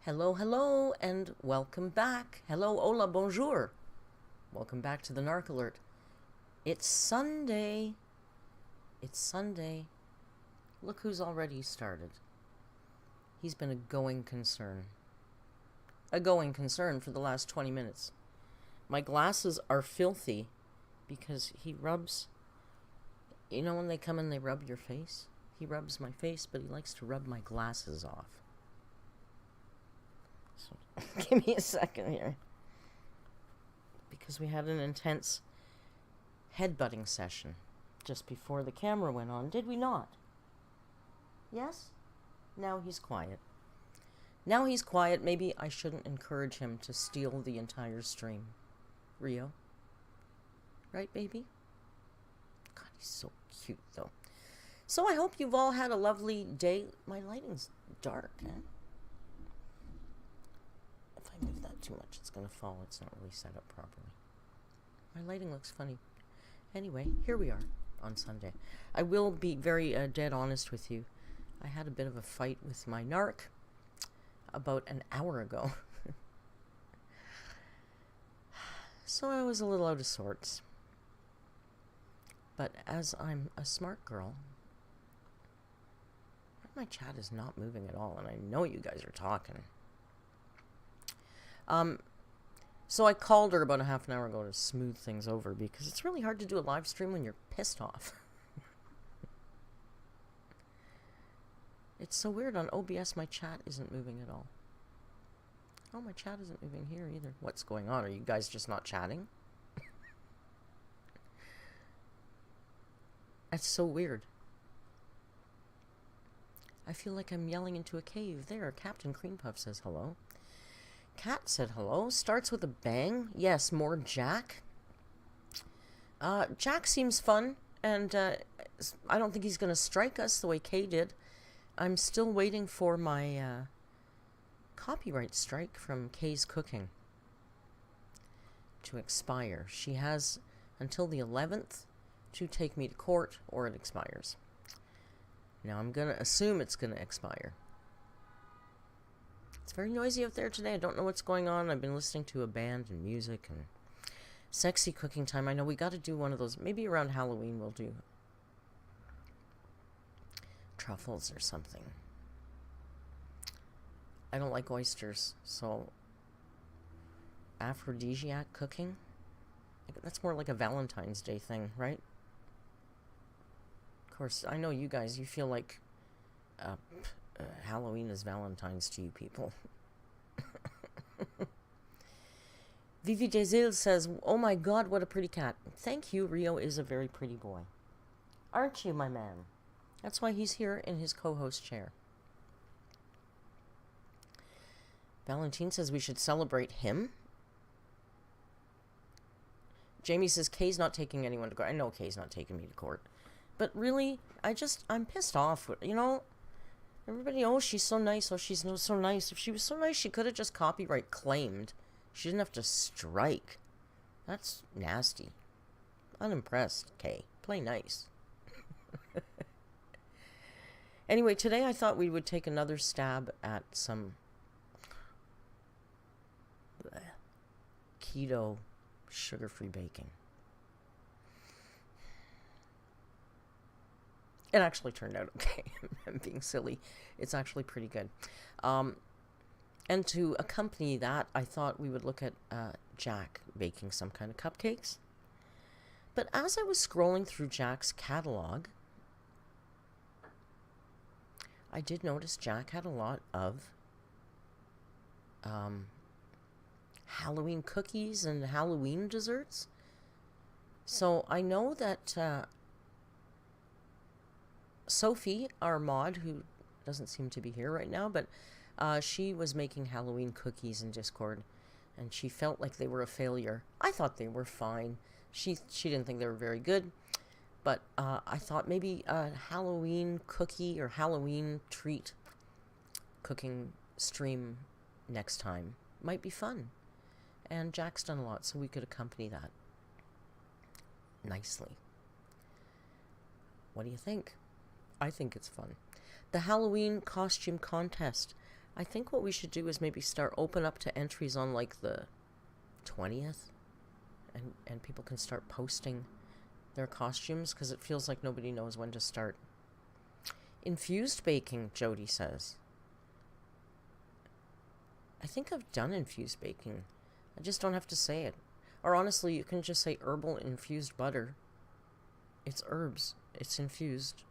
Hello, hello, and welcome back. Hello, hola, bonjour. Welcome back to the Narc Alert. It's Sunday. It's Sunday. Look who's already started. He's been a going concern. A going concern for the last 20 minutes. My glasses are filthy because he rubs... You know when they come and they rub your face? He rubs my face, but he likes to rub my glasses off. So, give me a second here. Because we had an intense headbutting session just before the camera went on, did we not? Yes? Now he's quiet. Now he's quiet. Maybe I shouldn't encourage him to steal the entire stream. Rio? Right, baby? God, he's so cute, though. So I hope you've all had a lovely day. My lighting's dark, eh? If I move that too much, it's going to fall. It's not really set up properly. My lighting looks funny. Anyway, here we are on Sunday. I will be very dead honest with you. I had a bit of a fight with my narc about an hour ago. So I was a little out of sorts. But as I'm a smart girl, my chat is not moving at all, and I know you guys are talking. So I called her about a half an hour ago to smooth things over, because it's really hard to do a live stream when you're pissed off. It's so weird. On OBS, my chat isn't moving at all. Oh, my chat isn't moving here either. What's going on? Are you guys just not chatting? That's so weird. I feel like I'm yelling into a cave. There, Captain Cream Puff says hello. Cat said hello. Starts with a bang. Yes, more Jack. Jack seems fun, and I don't think he's going to strike us the way Kay did. I'm still waiting for my copyright strike from Kay's Cooking to expire. She has until the 11th to take me to court, or it expires. Now I'm going to assume it's going to expire. It's very noisy out there today. I don't know what's going on. I've been listening to a band and music and sexy cooking time. I know we got to do one of those. Maybe around Halloween we'll do truffles or something. I don't like oysters, so aphrodisiac cooking? That's more like a Valentine's Day thing, right? Of course, I know you guys, you feel like Halloween is Valentine's to you people. Vivi Desil says, oh my god, what a pretty cat. Thank you, Rio is a very pretty boy. Aren't you, my man? That's why he's here in his co-host chair. Valentine says we should celebrate him. Jamie says Kay's not taking anyone to court. I know Kay's not taking me to court. But really, I'm pissed off. You know, everybody, oh, she's so nice. Oh, she's so nice. If she was so nice, she could have just copyright claimed. She didn't have to strike. That's nasty. Unimpressed, Kay. Play nice. Anyway, today I thought we would take another stab at some keto sugar-free baking. It actually turned out okay. I'm being silly. It's actually pretty good. And to accompany that, I thought we would look at Jack baking some kind of cupcakes. But as I was scrolling through Jack's catalog, I did notice Jack had a lot of Halloween cookies and Halloween desserts. So I know that Sophie, our mod, who doesn't seem to be here right now, but she was making Halloween cookies in Discord, and she felt like they were a failure. I thought they were fine. She didn't think they were very good, but I thought maybe a Halloween cookie or Halloween treat cooking stream next time might be fun. And Jack's done a lot, so we could accompany that nicely. What do you think? I think it's fun. The Halloween costume contest. I think what we should do is maybe open up to entries on like the 20th. And people can start posting their costumes, because it feels like nobody knows when to start. Infused baking, Jody says. I think I've done infused baking. I just don't have to say it. Or honestly, you can just say herbal infused butter. It's herbs. It's infused.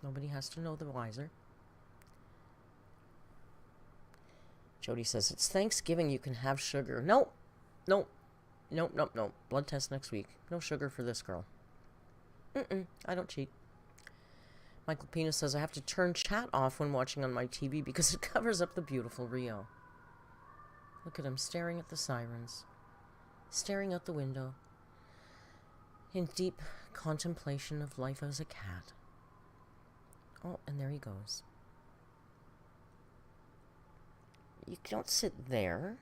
Nobody has to know the wiser. Jody says, it's Thanksgiving, you can have sugar. Nope. Blood test next week. No sugar for this girl. I don't cheat. Michael Pena says, I have to turn chat off when watching on my TV because it covers up the beautiful Rio. Look at him staring at the sirens. Staring out the window. In deep contemplation of life as a cat. Oh, and there he goes. You don't sit there.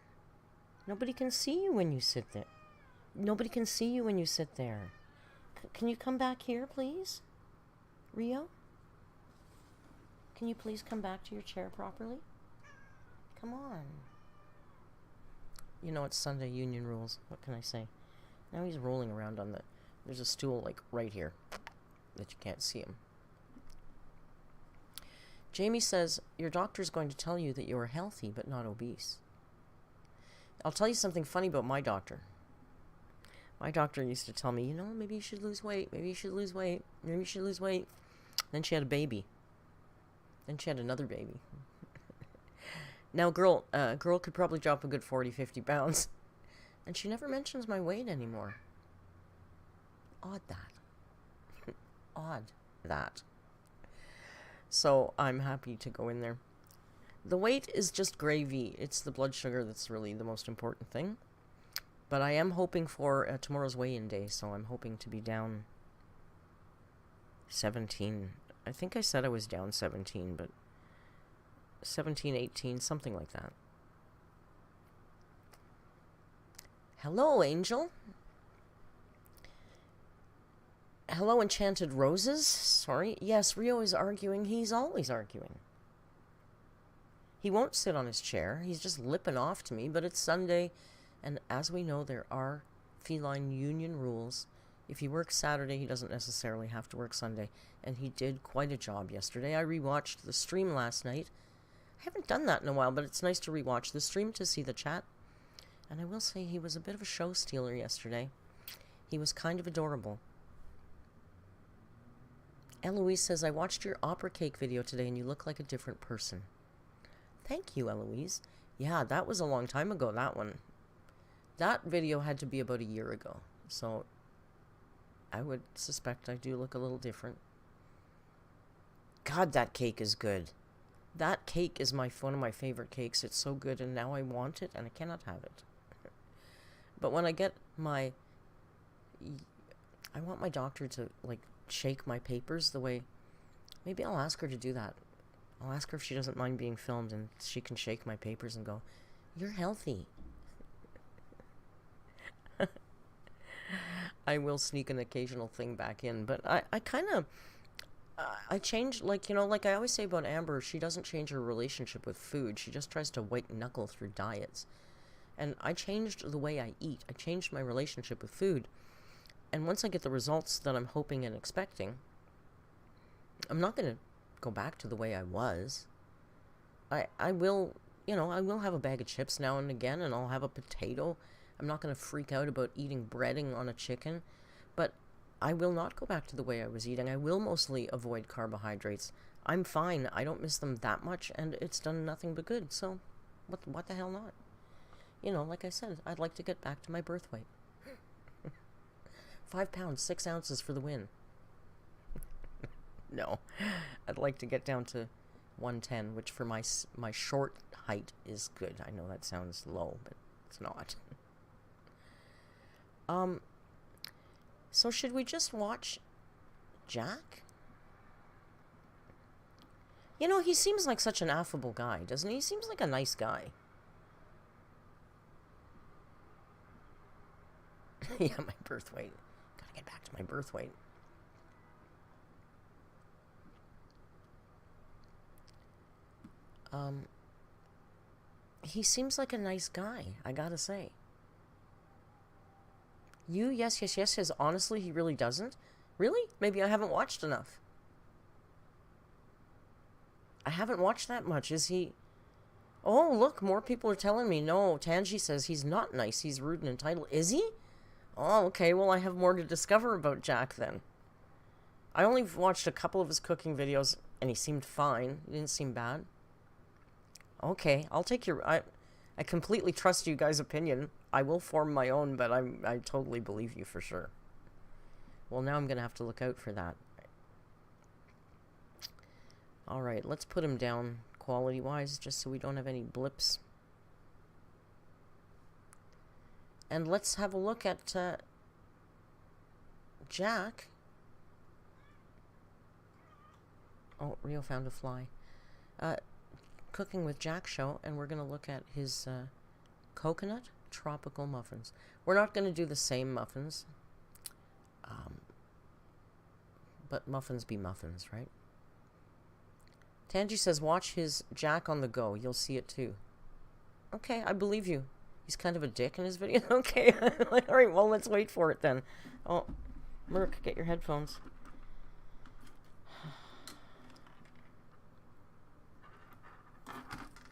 Nobody can see you when you sit there. Nobody can see you when you sit there. Can you come back here, please? Rio? Can you please come back to your chair properly? Come on. You know, it's Sunday, union rules. What can I say? Now he's rolling around on the... There's a stool, like, right here that you can't see him. Jamie says, your doctor's going to tell you that you are healthy but not obese. I'll tell you something funny about my doctor. My doctor used to tell me, you know, maybe you should lose weight. Maybe you should lose weight. Maybe you should lose weight. Then she had a baby. Then she had another baby. Now, girl could probably drop a good 40, 50 pounds. And she never mentions my weight anymore. Odd that. Odd that. So I'm happy to go in there. The weight is just gravy. It's the blood sugar that's really the most important thing. But I am hoping for tomorrow's weigh-in day, so I'm hoping to be down 17. I think I said I was down 17, but 17, 18, something like that. Hello, Angel. Hello, Enchanted Roses. Sorry. Yes, Rio is arguing. He's always arguing. He won't sit on his chair. He's just lipping off to me, but it's Sunday, and as we know, there are feline union rules. If he works Saturday, he doesn't necessarily have to work Sunday, and he did quite a job yesterday. I rewatched the stream last night. I haven't done that in a while, but it's nice to rewatch the stream to see the chat. And I will say he was a bit of a show stealer yesterday. He was kind of adorable. Eloise says, I watched your opera cake video today and you look like a different person. Thank you, Eloise. Yeah, that was a long time ago, that one. That video had to be about a year ago. So I would suspect I do look a little different. God, that cake is good. That cake is one of my favorite cakes. It's so good, and now I want it, and I cannot have it. But when I get I want my doctor to, like, shake my papers the way... Maybe I'll ask her to do that. I'll ask her if she doesn't mind being filmed, and she can shake my papers and go, "You're healthy." I will sneak an occasional thing back in, but I kind of... I change, like, you know, like I always say about Amber, she doesn't change her relationship with food. She just tries to white knuckle through diets. And I changed the way I eat. I changed my relationship with food. And once I get the results that I'm hoping and expecting, I'm not going to go back to the way I was. I will, you know, I will have a bag of chips now and again, and I'll have a potato. I'm not going to freak out about eating breading on a chicken. But I will not go back to the way I was eating. I will mostly avoid carbohydrates. I'm fine. I don't miss them that much, and it's done nothing but good. So, what the hell not? You know, like I said, I'd like to get back to my birth weight. 5 pounds, 6 ounces for the win. No, I'd like to get down to 110, which for my short height is good. I know that sounds low, but it's not. So should we just watch Jack? You know, he seems like such an affable guy, doesn't he? He seems like a nice guy. Yeah, my birth weight. Gotta get back to my birth weight. He seems like a nice guy, I gotta say. Yes, says, honestly, he really doesn't. Really? Maybe I haven't watched enough. I haven't watched that much. Is he... Oh, look, more people are telling me. No, Tanji says he's not nice. He's rude and entitled. Is he? Oh, okay. Well, I have more to discover about Jack then. I only watched a couple of his cooking videos, and he seemed fine. He didn't seem bad. Okay, I'll take your... I completely trust you guys' opinion. I will form my own, but I totally believe you for sure. Well, now I'm going to have to look out for that. Alright, let's put him down quality-wise, just so we don't have any blips. And let's have a look at Jack. Oh, Rio found a fly. Cooking with Jack show, and we're going to look at his coconut tropical muffins. We're not going to do the same muffins, but muffins be muffins, right? Tanji says, watch his Jack on the go. You'll see it too. Okay, I believe you. He's kind of a dick in his video. Okay, alright, well, let's wait for it then. Oh, Merc, get your headphones.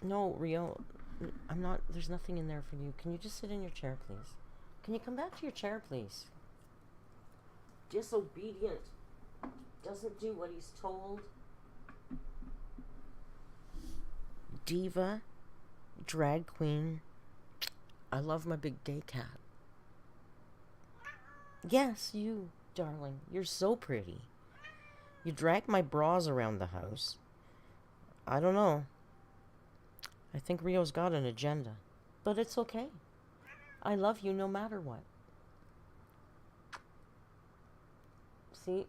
No, Rio, I'm not, there's nothing in there for you. Can you just sit in your chair, please? Can you come back to your chair, please? Disobedient. Doesn't do what he's told. Diva. Drag queen. I love my big gay cat. Yes, you, darling. You're so pretty. You drag my bras around the house. I don't know. I think Rio's got an agenda. But it's okay. I love you no matter what. See?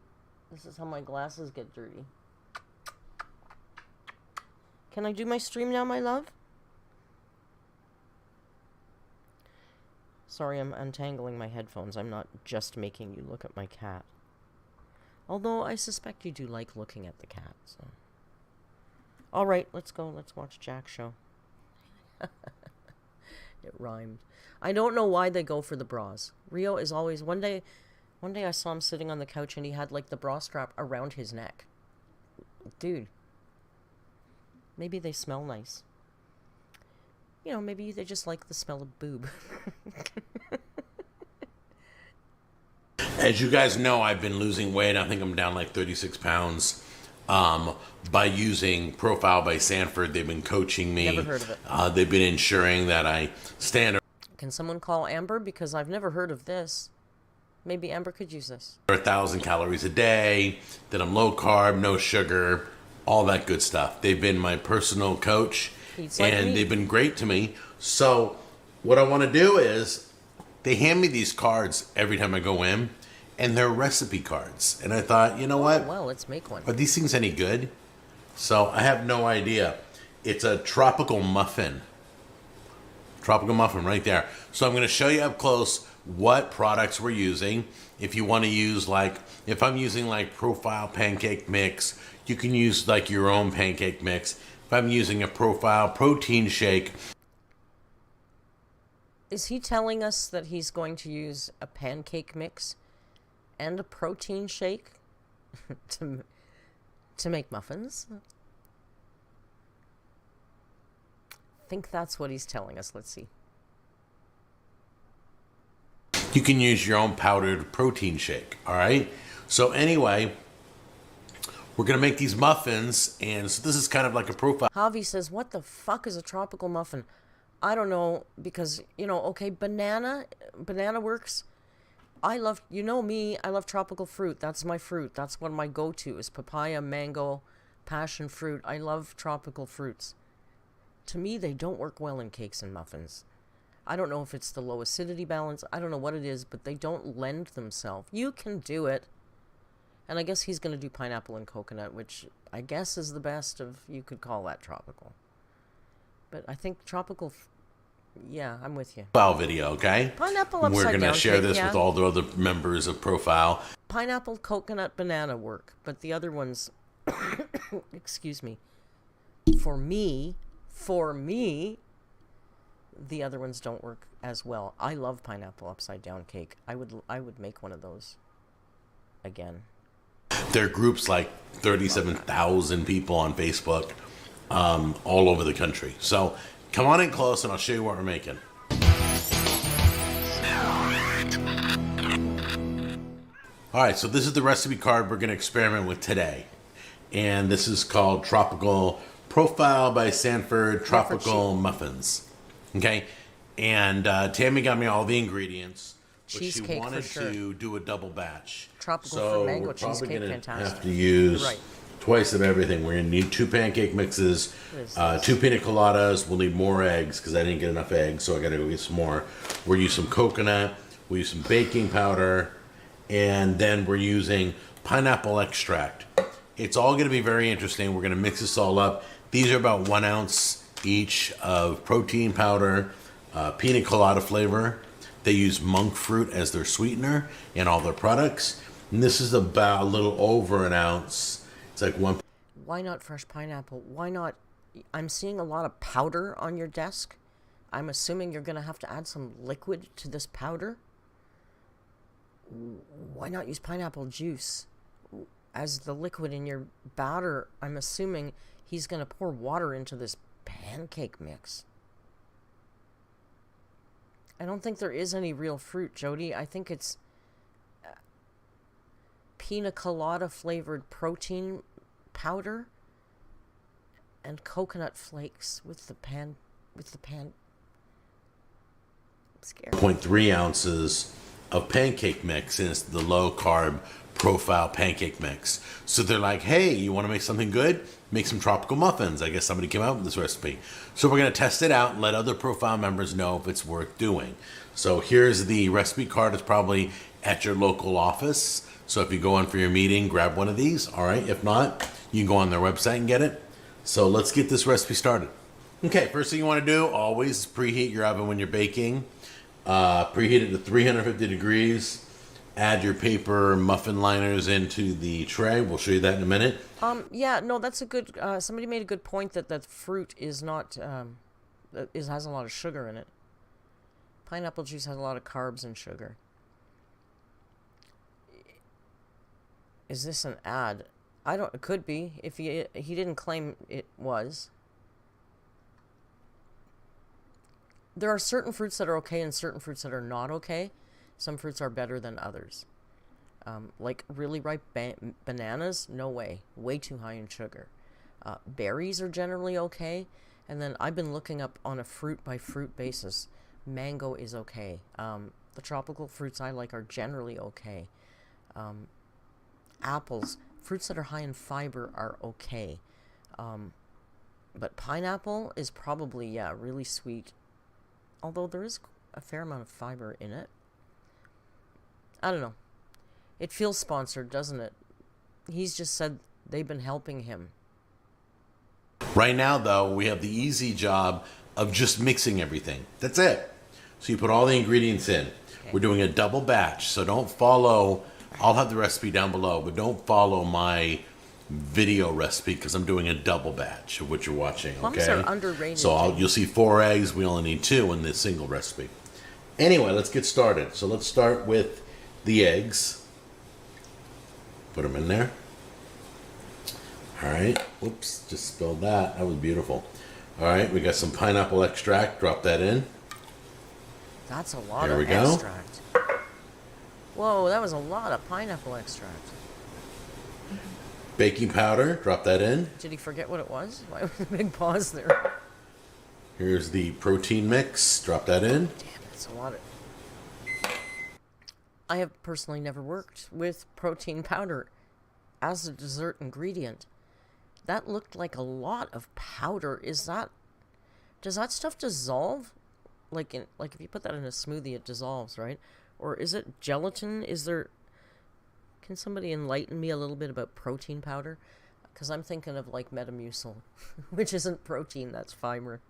This is how my glasses get dirty. Can I do my stream now, my love? Sorry, I'm untangling my headphones. I'm not just making you look at my cat. Although I suspect you do like looking at the cat, so... Alright, let's go. Let's watch Jack's show. It rhymed. I don't know why they go for the bras. Rio is always... One day I saw him sitting on the couch and he had, like, the bra strap around his neck. Dude. Maybe they smell nice. You know, maybe they just like the smell of boob. As you guys know, I've been losing weight. I think I'm down like 36 pounds. By using Profile by Sanford. They've been coaching me. Never heard of it. They've been ensuring that I stand... Can someone call Amber? Because I've never heard of this. Maybe Amber could use this. 1,000 calories a day, that I'm low carb, no sugar, all that good stuff. They've been my personal coach, Eats like and me. they've been great to me. So what I want to do is they hand me these cards every time I go in, and they're recipe cards. And I thought, you know what? Well, let's make one. Are these things any good? So I have no idea. It's a tropical muffin. Tropical muffin right there. So I'm going to show you up close what products we're using. If you want to use if I'm using Profile pancake mix, you can use your own pancake mix. If I'm using a Profile protein shake. Is he telling us that he's going to use a pancake mix and a protein shake to make muffins? I think that's what he's telling us. Let's see. You can use your own powdered protein shake, all right? So anyway, we're going to make these muffins, and so this is kind of like a profile. Javi says, what the fuck is a tropical muffin? I don't know, because, okay, banana works. I love, me, I love tropical fruit. That's my fruit. That's one of my go-to is papaya, mango, passion fruit. I love tropical fruits. To me, they don't work well in cakes and muffins. I don't know if it's the low acidity balance. I don't know what it is, but they don't lend themselves. You can do it. And I guess he's going to do pineapple and coconut, which I guess is the best of, you could call that tropical. But I think tropical, yeah, I'm with you. Profile video, okay? Pineapple upside down. We're going to share cake, this yeah. with all the other members of Profile. Pineapple, coconut, banana work, but the other ones, excuse me, for me, the other ones don't work as well. I love pineapple upside down cake. I would make one of those again. There are groups 37,000 people on Facebook, all over the country. So come on in close and I'll show you what we're making. All right, so this is the recipe card we're going to experiment with today. And this is called Tropical Profile by Sanford Tropical Muffins. Okay? And Tammy got me all the ingredients. But she Cheesecake wanted for sure. to do a double batch. Tropical so fruit mango we're probably cheesecake, gonna fantastic. have to use Right. twice of everything. We're going to need 2 pancake mixes, 2 pina coladas. We'll need more eggs because I didn't get enough eggs, so I got to go get some more. We'll use some coconut. We'll use some baking powder. And then we're using pineapple extract. It's all going to be very interesting. We're going to mix this all up. These are about 1 ounce each of protein powder, pina colada flavor. They use monk fruit as their sweetener in all their products. And this is about a little over 1 ounce. It's like one. Why not fresh pineapple? Why not? I'm seeing a lot of powder on your desk. I'm assuming you're going to have to add some liquid to this powder. Why not use pineapple juice as the liquid in your batter? I'm assuming he's going to pour water into this pancake mix. I don't think there is any real fruit, Jody. I think it's pina colada flavored protein powder and coconut flakes with the pan. I'm scared. 0.3 ounces of pancake mix, and it's the low carb Profile pancake mix. So they're like, hey, you want to make something good? Make some tropical muffins. I guess somebody came out with this recipe. So we're going to test it out and let other Profile members know if it's worth doing. So here's the recipe card. It's probably at your local office. So if you go in for your meeting, grab one of these. All right. If not, you can go on their website and get it. So let's get this recipe started. Okay. First thing you want to do, always preheat your oven when you're baking. Preheat it to 350 degrees. Add your paper muffin liners into the tray. We'll show you that in a minute. Yeah, no, that's a good. Somebody made a good point that fruit is not has a lot of sugar in it. Pineapple juice has a lot of carbs and sugar. Is this an ad? I don't. It could be. If he didn't claim it was. There are certain fruits that are okay and certain fruits that are not okay. Some fruits are better than others. Like really ripe bananas, no way. Way too high in sugar. Berries are generally okay. And then I've been looking up on a fruit-by-fruit basis. Mango is okay. The tropical fruits I like are generally okay. Apples, fruits that are high in fiber are okay. But pineapple is probably, yeah, really sweet. Although there is a fair amount of fiber in it. I don't know. It feels sponsored, doesn't it? He's just said they've been helping him. Right now, though, we have the easy job of just mixing everything. That's it. So you put all the ingredients in. Okay. We're doing a double batch, so don't follow. I'll have the recipe down below, but don't follow my video recipe because I'm doing a double batch of what you're watching. Plums okay? are underrated. So you'll see 4 eggs. We only need 2 in this single recipe. Anyway, let's get started. So let's start with the eggs. Put them in there. All right. Whoops, just spilled that. That was beautiful. All right, we got some pineapple extract. Drop that in. That's a lot of extract. Whoa, that was a lot of pineapple extract. Baking powder. Drop that in. Did he forget what it was? Why was the big pause there? Here's the protein mix. Drop that in. Damn, that's a lot of... I have personally never worked with protein powder as a dessert ingredient. That looked like a lot of powder. Does that stuff dissolve? Like if you put that in a smoothie, it dissolves, right? Or is it gelatin? Can somebody enlighten me a little bit about protein powder? Because I'm thinking of like Metamucil, which isn't protein, that's fiber.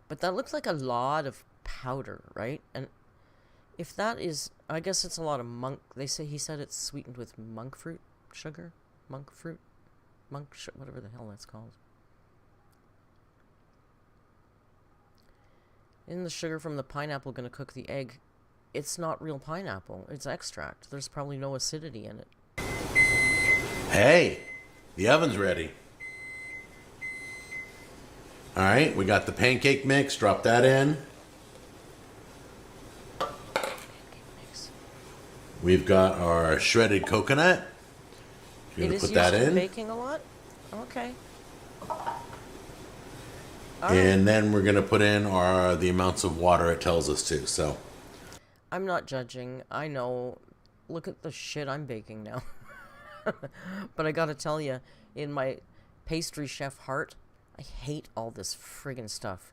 But that looks like a lot of powder, right? And if that is, I guess it's a lot of monk. He said it's sweetened with monk fruit sugar, whatever the hell that's called. Isn't the sugar from the pineapple going to cook the egg? It's not real pineapple. It's extract. There's probably no acidity in it. Hey, the oven's ready. All right, we got the pancake mix. Drop that in. We've got our shredded coconut. You're going to put that in. Baking a lot? Okay. And then we're going to put in the amounts of water it tells us to. So I'm not judging. I know. Look at the shit I'm baking now. But I got to tell you, in my pastry chef heart, I hate all this friggin' stuff.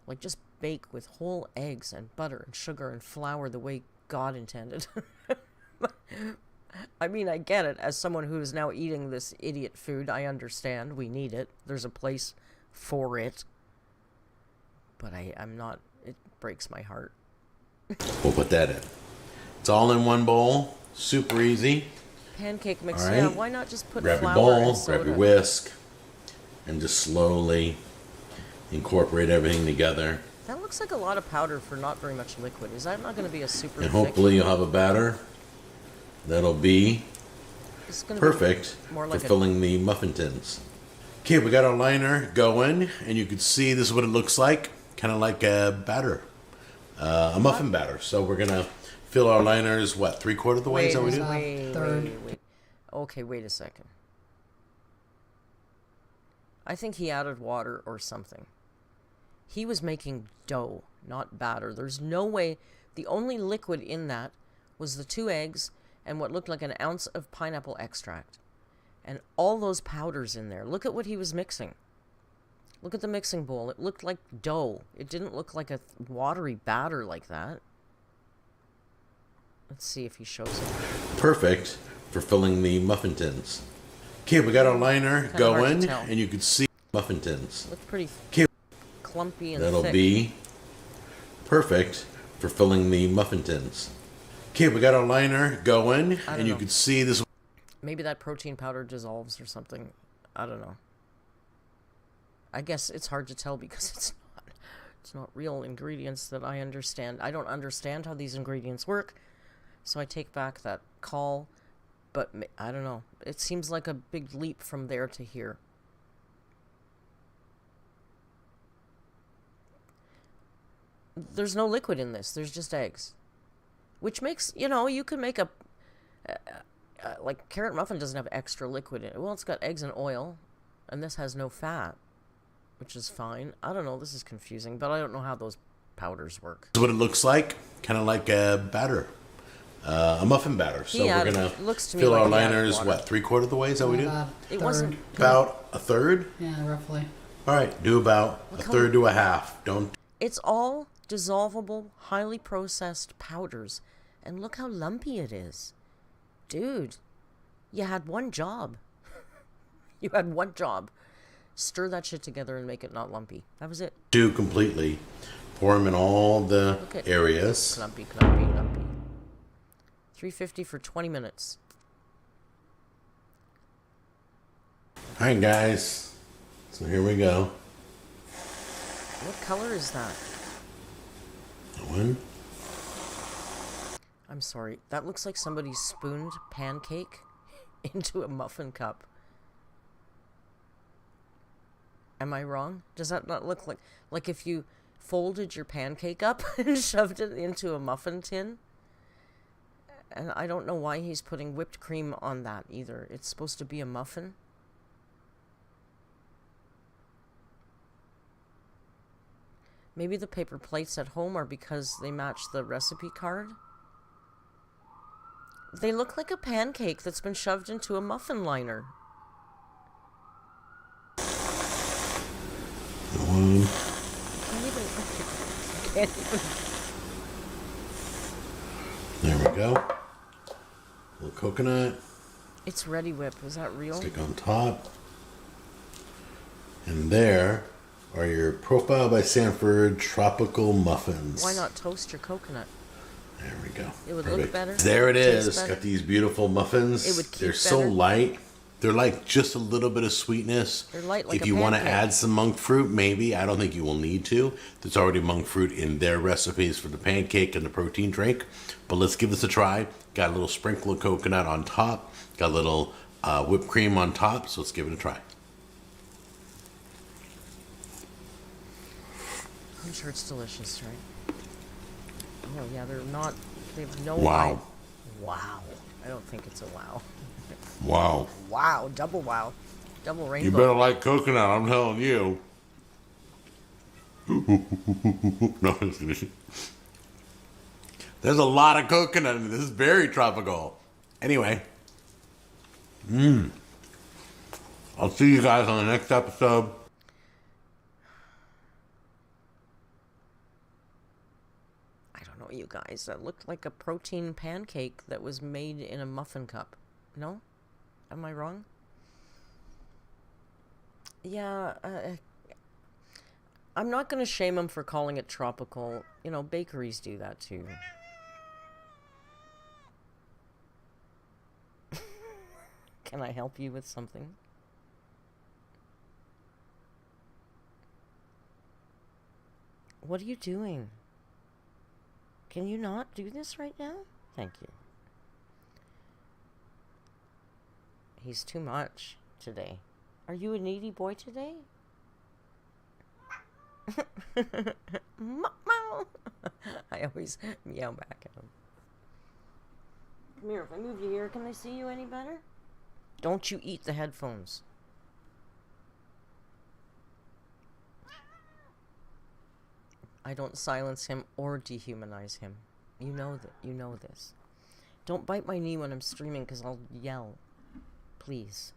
Like, just bake with whole eggs and butter and sugar and flour the way God intended. I mean, I get it. As someone who is now eating this idiot food, I understand. We need it. There's a place for it. But I'm not... It breaks my heart. We'll put that in. It's all in one bowl. Super easy. Pancake mix. All right. Yeah, why not just put grab flour your bowl, and soda? grab your whisk, and just slowly incorporate everything together. That looks like a lot of powder for not very much liquid. Is that not going to be a super And hopefully you'll have a batter that'll be perfect for filling the muffin tins. Okay, we got our liner going, and you can see this is what it looks like. Kind of like a batter, a muffin batter. So we're going to fill our liners, what, 3/4 of the way? Is that what we do? Wait. Okay, wait a second. I think he added water or something. He was making dough, not batter. There's no way. The only liquid in that was the 2 eggs and what looked like an ounce of pineapple extract. And all those powders in there. Look at what he was mixing. Look at the mixing bowl. It looked like dough. It didn't look like a watery batter like that. Let's see if he shows it. Perfect for filling the muffin tins. Okay, we got our liner going, and you can see muffin tins. Looks pretty clumpy and That'll thick. be perfect for filling the muffin tins. Okay, we got our liner going, and you can see this. Maybe that protein powder dissolves or something. I don't know. I guess it's hard to tell because it's not real ingredients that I understand. I don't understand how these ingredients work, so I take back that call. But I don't know. It seems like a big leap from there to here. There's no liquid in this. There's just eggs. Which makes, you could make like carrot muffin doesn't have extra liquid in it. Well, it's got eggs and oil, and this has no fat, which is fine. I don't know. This is confusing, but I don't know how those powders work. This is what it looks like. Kind of like a batter. a muffin batter. So Yeah, we're gonna it looks to me fill like our he added liners. water. What, 3/4 of the way? Is that what we do? It wasn't. About a third. Yeah, roughly. All right, do about a third to a half. Don't. It's all dissolvable, highly processed powders. And look how lumpy it is. Dude, you had one job. You had one job. Stir that shit together and make it not lumpy. That was it. Do completely. Pour them in all the areas. Clumpy, clumpy, lumpy. 350 for 20 minutes. All right, guys. So here we go. What color is that? That one. I'm sorry. That looks like somebody spooned pancake into a muffin cup. Am I wrong? Does that not look like if you folded your pancake up and shoved it into a muffin tin? And I don't know why he's putting whipped cream on that either. It's supposed to be a muffin. Maybe the paper plates at home are because they match the recipe card. They look like a pancake that's been shoved into a muffin liner. One. Can't even. There we go. A little coconut. It's ready whip. Is that real? Stick on top. And there are your Profile by Sanford tropical muffins. Why not toast your coconut? There we go. It would look better. There it Taste is. better. Got these beautiful muffins. It would keep They're so better. light. They're like just a little bit of sweetness. They're light like if a you want to pancake. add some monk fruit, maybe. I don't think you will need to. There's already monk fruit in their recipes for the pancake and the protein drink. But let's give this a try. Got a little sprinkle of coconut on top. Got a little whipped cream on top. So let's give it a try. I'm sure it's delicious, right? Oh yeah, they're not. They have no. Wow. Wow. I don't think it's a wow. Wow. Wow. Double wow. Double rainbow. You better like coconut, I'm telling you. No, I'm just kidding. There's a lot of coconut in this. This is very tropical. Anyway. I'll see you guys on the next episode. I don't know, you guys. That looked like a protein pancake that was made in a muffin cup. No? Am I wrong? Yeah, I'm not going to shame him for calling it tropical. You know, bakeries do that too. Can I help you with something? What are you doing? Can you not do this right now? Thank you. He's too much today. Are you a needy boy today? I always meow back at him. Come here, if I move you here, can I see you any better? Don't you eat the headphones. I don't silence him or dehumanize him. You know that. You know this. Don't bite my knee when I'm streaming because I'll yell. Please.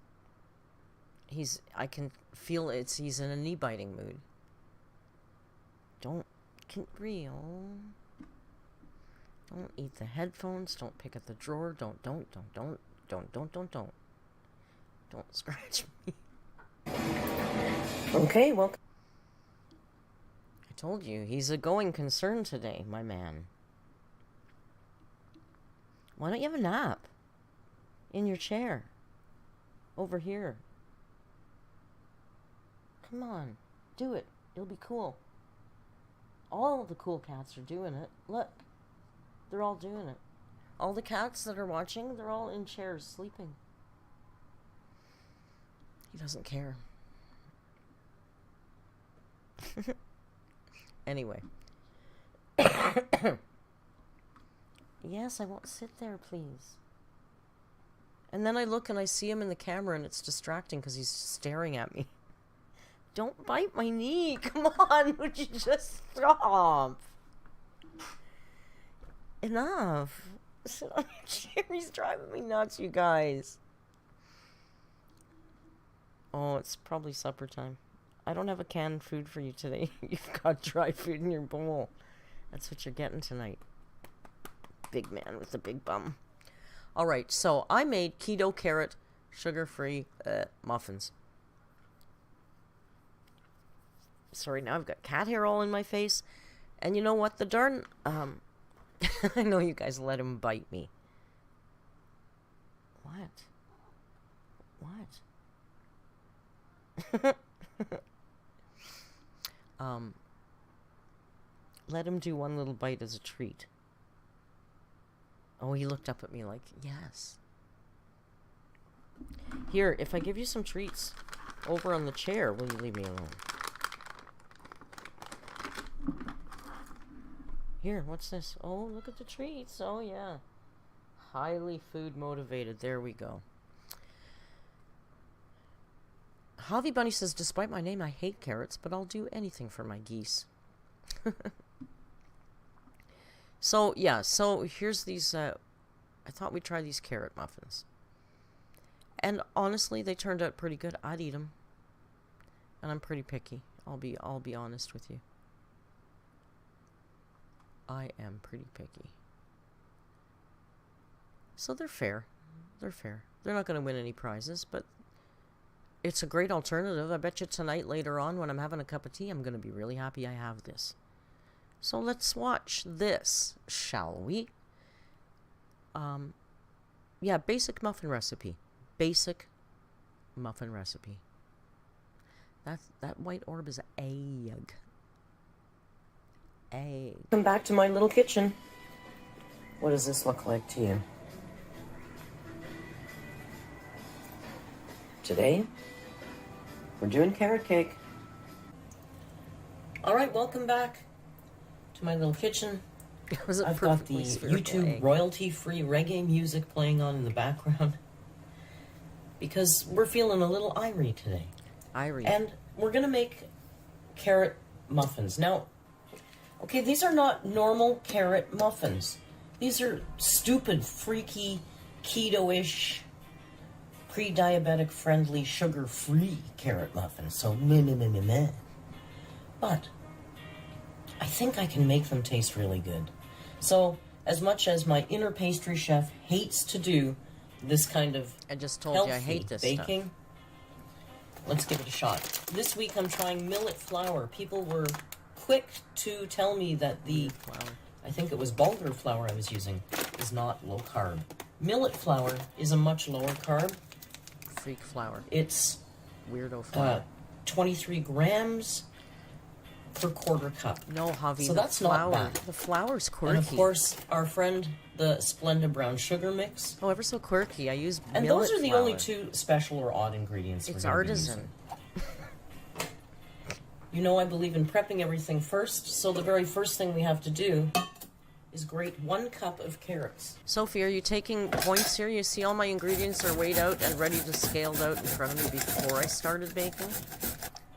I can feel he's in a knee biting mood. Don't get real. Don't eat the headphones. Don't pick at the drawer. Don't scratch me. Okay, well. I told you, he's a going concern today, my man. Why don't you have a nap? In your chair. Over here. Come on, do it. It'll be cool. All the cool cats are doing it. Look, they're all doing it. All the cats that are watching, they're all in chairs sleeping. He doesn't care. Anyway. Yes, I won't sit there, please. And then I look and I see him in the camera and it's distracting because he's staring at me. Don't bite my knee. Come on, would you just stop? Enough. Sit on your chair. He's driving me nuts, you guys. Oh, it's probably supper time. I don't have a canned food for you today. You've got dry food in your bowl. That's what you're getting tonight. Big man with the big bum. All right, so I made Keto Carrot sugar-free muffins. Sorry, now I've got cat hair all in my face. And you know what? The darn... I know you guys let him bite me. What? Let him do one little bite as a treat. Oh, he looked up at me like, yes. Here, if I give you some treats over on the chair, will you leave me alone? Here, what's this? Oh, look at the treats. Oh, yeah. Highly food motivated. There we go. Javi Bunny says, despite my name, I hate carrots, but I'll do anything for my geese. So, yeah. So, here's these... I thought we'd try these carrot muffins. And honestly, they turned out pretty good. I'd eat them. And I'm pretty picky. I'll be honest with you. I am pretty picky. So they're fair. They're fair. They're not going to win any prizes, but it's a great alternative. I bet you tonight, later on, when I'm having a cup of tea, I'm going to be really happy I have this. So let's watch this, shall we? Yeah, basic muffin recipe. Basic muffin recipe. That white orb is egg. Egg. Come back to my little kitchen. What does this look like to you? Today, we're doing carrot cake. All right, welcome back to my little kitchen. I've got the YouTube royalty-free reggae music playing on in the background because we're feeling a little irie today. Irie. And we're going to make carrot muffins. Now, okay, these are not normal carrot muffins. These are stupid, freaky, keto-ish, pre-diabetic friendly, sugar-free carrot muffins. So, meh. But I think I can make them taste really good. So, as much as my inner pastry chef hates to do this kind of I just told you I hate this baking, stuff. Let's give it a shot. This week I'm trying millet flour. People were quick to tell me that the flour, I think it was bulgur flour I was using, is not low carb. Millet flour is a much lower carb. Freak flour. It's weirdo flour. 23 grams per quarter cup. No, Javi, so that's flour. Not bad. The flour's quirky. And of course, our friend, the Splenda brown sugar mix. Oh, ever so quirky. I use millet. And those are the flour. Only two special or odd ingredients. It's artisan. You know, I believe in prepping everything first, so the very first thing we have to do is grate 1 cup of carrots. Sophie, are you taking points here? You see all my ingredients are weighed out and ready to scaled out in front of me before I started baking?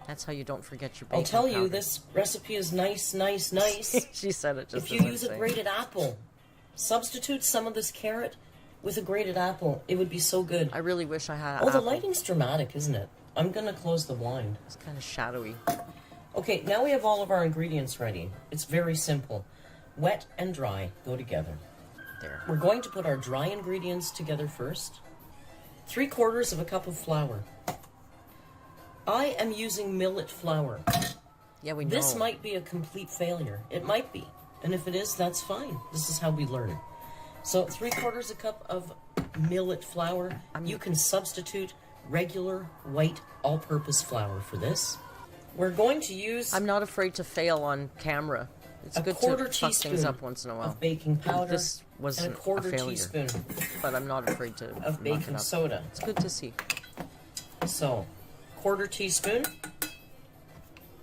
That's how you don't forget your baking I'll tell powder. You, this recipe is nice. She said it just If you use a grated apple, substitute some of this carrot with a grated apple. It would be so good. I really wish I had an apple. The lighting's dramatic, isn't it? I'm going to close the blind. It's kind of shadowy. Okay, now we have all of our ingredients ready. It's very simple. Wet and dry go together. There. We're going to put our dry ingredients together first. 3/4 of a cup of flour. I am using millet flour. Yeah, we know. This might be a complete failure. It might be. And if it is, that's fine. This is how we learn. So 3/4 a cup of millet flour. You can substitute regular white all-purpose flour for this. We're going to use... I'm not afraid to fail on camera. It's good to fuck things up once in a while. Of baking powder. This wasn't and a quarter teaspoon. But I'm not afraid to of baking soda. It's good to see. So, 1/4 teaspoon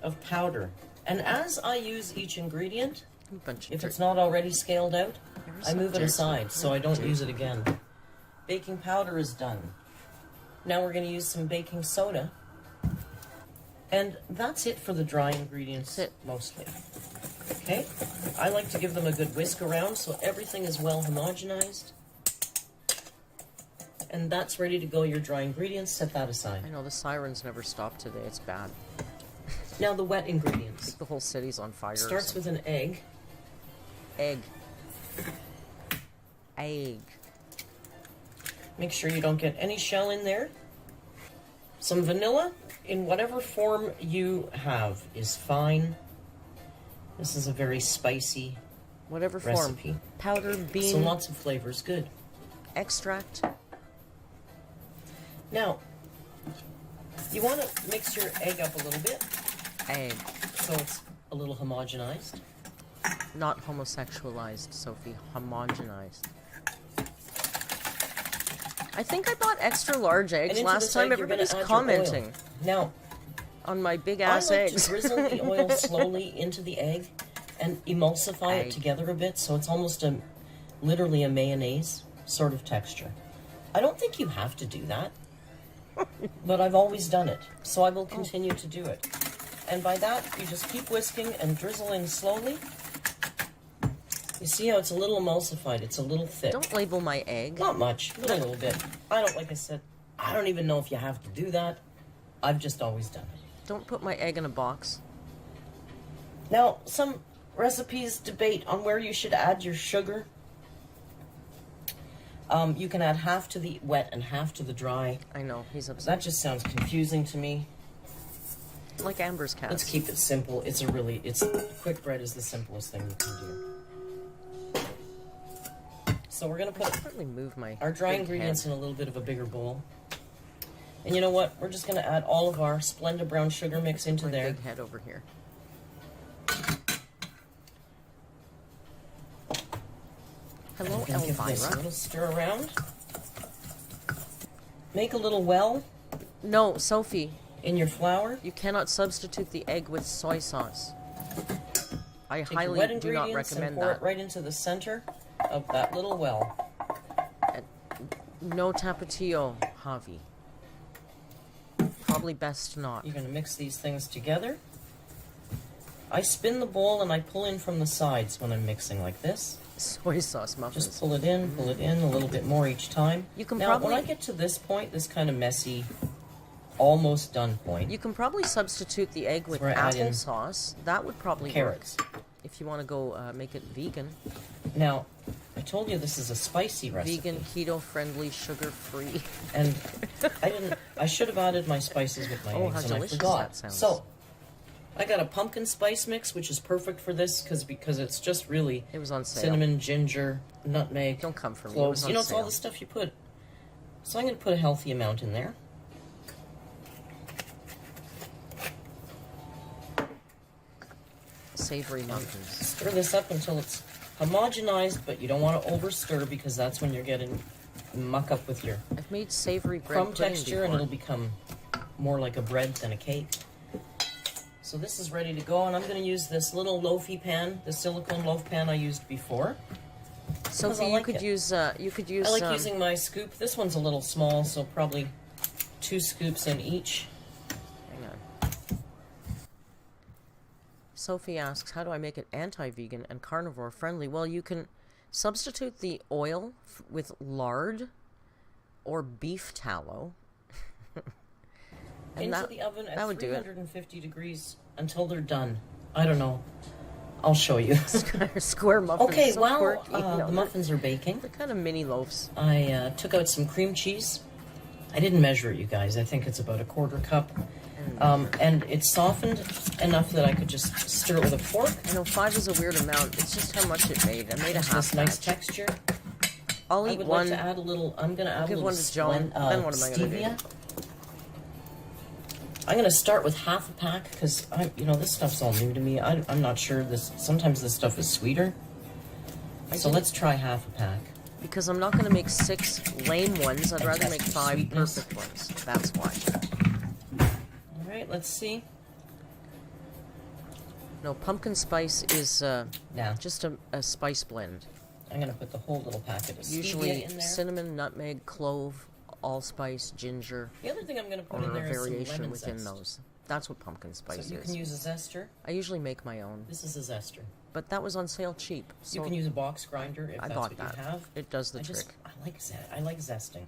of powder. And as I use each ingredient, if it's not already scaled out, I move it aside so I don't use it again. Baking powder is done. Now we're going to use some baking soda. And that's it for the dry ingredients, mostly. Okay, I like to give them a good whisk around so everything is well homogenized. And that's ready to go. Your dry ingredients, set that aside. I know, the sirens never stop today. It's bad. Now the wet ingredients. The whole city's on fire. Starts with an egg. Egg. Egg. Make sure you don't get any shell in there. Some vanilla in whatever form you have is fine. This is a very spicy Whatever recipe. form. Powdered bean. So lots of flavors. Good. Extract. Now, you want to mix your egg up a little bit Egg. so it's a little homogenized. Not homosexualized, Sophie. Homogenized. I think I bought extra large And eggs into last this time. egg, you're gonna Everybody's add your commenting oil. Now, on my big I ass like eggs. to drizzle the oil slowly into the egg and emulsify Egg. it together a bit so it's almost literally a mayonnaise sort of texture. I don't think you have to do that, but I've always done it, so I will continue to do it. And by that, you just keep whisking and drizzling slowly. You see how it's a little emulsified? It's a little thick. Don't label my egg. Not much, but a little bit. Like I said, I don't even know if you have to do that. I've just always done it. Don't put my egg in a box. Now, some recipes debate on where you should add your sugar. You can add half to the wet and half to the dry. I know, he's upset. That just sounds confusing to me. Like Amber's cat. Let's keep it simple. Quick bread is the simplest thing you can do. So we're gonna put Certainly move my our dry big ingredients head. in a little bit of a bigger bowl. And you know what? We're just gonna add all of our Splenda brown sugar mix into My there. big head over here. Hello, I'm gonna give this a Elvira. little stir around. Make a little well No, Sophie, in your flour. you cannot substitute the egg with soy sauce. I Take your highly wet do not ingredients and recommend pour that. it right into the center of that little well. No tapatio, Javi. Probably best not. You're going to mix these things together. I spin the bowl and I pull in from the sides when I'm mixing like this. Soy sauce muffins. Just pull it in a little bit more each time. You can now, probably- when I get to this point, this kind of messy, almost done point, You can probably substitute the egg with where I add in applesauce. That would probably carrots. work. If you want to go make it vegan. Now, I told you this is a spicy recipe. Vegan, keto-friendly, sugar-free. And I should have added my spices with my Oh, eggs how and I delicious forgot. that sounds. So, I got a pumpkin spice mix, which is perfect for this because it's just really It was on sale. cinnamon, ginger, nutmeg, Don't come for me. It cloves. was on You know, it's all sale. the stuff you put. So I'm going to put a healthy amount in there. Savory muffins. Stir this up until it's homogenized, but you don't want to over stir because that's when you're getting muck up with your I've made savory bread crumb pudding texture and before. it'll become more like a bread than a cake. So this is ready to go, and I'm going to use this little loafy pan, the silicone loaf pan I used before. Sophie, I you like could it. use. You could use. I like using my scoop. This one's a little small, so probably 2 scoops in each. Hang on. Sophie asks, "How do I make it anti-vegan and carnivore-friendly?" Well, you can substitute the oil with lard or beef tallow. And Into the oven that at would do it. 350 degrees until they're done. I don't know. I'll show you. Square muffins. Okay, so well, quirky. No, the they're- muffins are baking. They're kind of mini loaves. I took out some cream cheese. I didn't measure it, you guys. I think it's about a 1/4 cup. And it's softened enough that I could just stir it with a fork. I know 5 is a weird amount. It's just how much it made. I made a It's half this nice batch. texture. I'll I eat would one. like to add a little. I'm going to add a give little one to Joan. Then what am I gonna do? stevia. I'm going to start with half a pack because this stuff's all new to me. I'm not sure sometimes this stuff is sweeter. So let's try half a pack. Because I'm not going to make 6 lame ones. I'd rather make 5 Sweetness. perfect ones. That's why. All right, let's see. No, pumpkin spice is Now, just a spice blend. I'm going to put the whole little packet of stevia Usually in there. cinnamon, nutmeg, clove, allspice, ginger, The other thing I'm going to put or in a there is some variation lemon within zest. those. That's what pumpkin spice So you is. can use a zester. I usually make my own, This is a zester. but that was on sale cheap. So You can use a box grinder if I that's bought what that. you have. It does the I trick. I like zesting.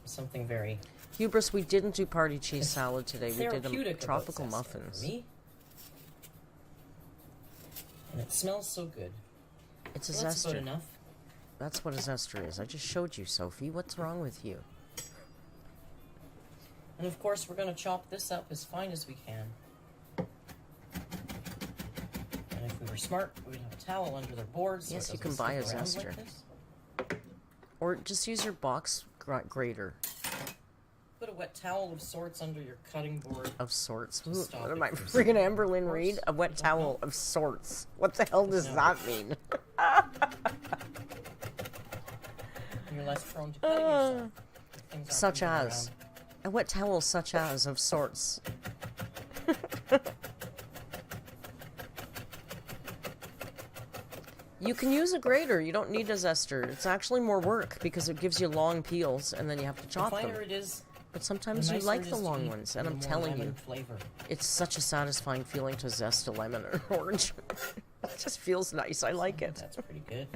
Something very Hubris, we didn't do party cheese salad today. We did therapeutic tropical about zesting muffins. for me. And it smells so good. It's a So that's zester. about enough. That's what a zester is. I just showed you, Sophie. What's wrong with you? And of course, we're going to chop this up as fine as we can. And if we were smart, we'd have a towel under their boards. Yes, so you it can doesn't buy a stick around zester. like this. Or just use your box grater Put a wet towel of sorts under your cutting board. of sorts. To Ooh, stop what it am I, from friggin' Amberlyn Of Reed? course, A wet I don't towel know. of sorts. What the hell does No. that mean? You're less prone to cutting yourself. if things aren't Such moving as. A wet towel such as of sorts. You can use a grater. You don't need a zester. It's actually more work because it gives you long peels and then you have to around. chop The finer them. it is, But the sometimes you nicer like it the is to long eat, ones, and the I'm more telling lemon you, flavor. it's such a satisfying feeling to zest a lemon or orange. It just feels nice. I like it. That's pretty good.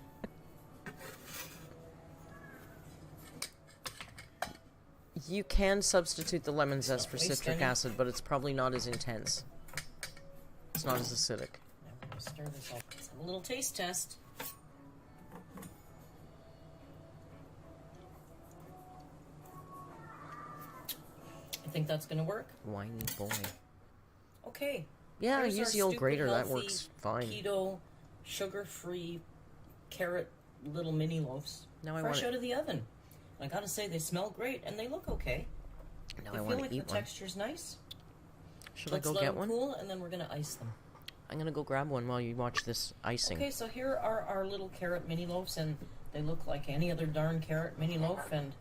You can substitute the lemon zest for waste citric any. acid, but it's probably not as intense. It's not as acidic. Now we're going to stir this up. Let's have a little taste test. I think that's going to work. Whiny boy. Okay. Yeah, Here's use our the old stupid, grater. That healthy, works fine. Keto, sugar-free carrot little mini loaves. Now I fresh want out it. of the oven. I gotta say, they smell great and they look okay. Now They I feel want like to eat the one. texture's nice. Should Let's I go let get them one? cool and then we're gonna ice them. I'm gonna go grab one while you watch this icing. Okay, so here are our little carrot mini loaves, and they look like any other darn carrot mini loaf, and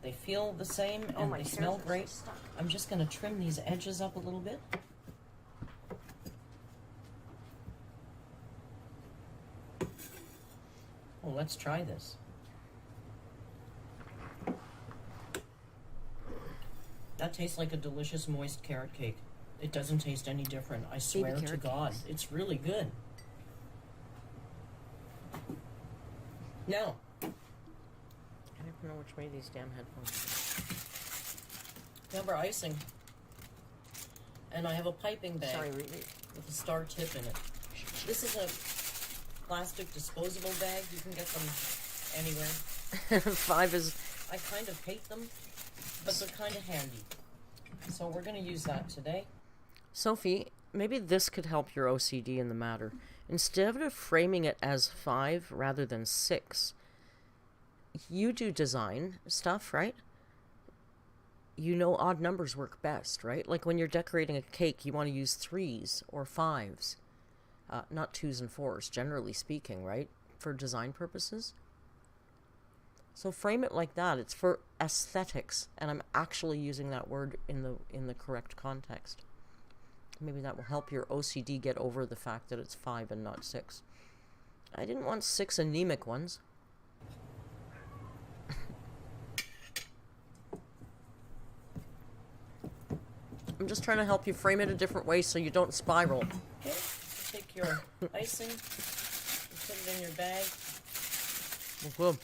they feel the same and they smell great. I'm just gonna trim these edges up a little bit. Oh, let's try this. That tastes like a delicious moist carrot cake. It doesn't taste any different. I swear to carrot God. It's really good. Now, I never know which way these damn headphones. we have our icing. And I have a piping bag Sorry, with a star tip in it. This is a plastic disposable bag. You can get them anywhere. 5 is. I kind of hate them, but they're kind of handy. So we're going to use that today. Sophie, maybe this could help your OCD in the matter. Instead of framing it as 5 rather than 6, you do design stuff, right? You know odd numbers work best, right? Like when you're decorating a cake, you want to use 3s or 5s, not 2s and 4s, generally speaking, right? For design purposes. So frame it like that. It's for aesthetics, and I'm actually using that word in the correct context. Maybe that will help your OCD get over the fact that it's 5 and not 6. I didn't want 6 anemic ones. I'm just trying to help you frame it a different way so you don't spiral. Okay, so take your icing, you put it in your bag. Well,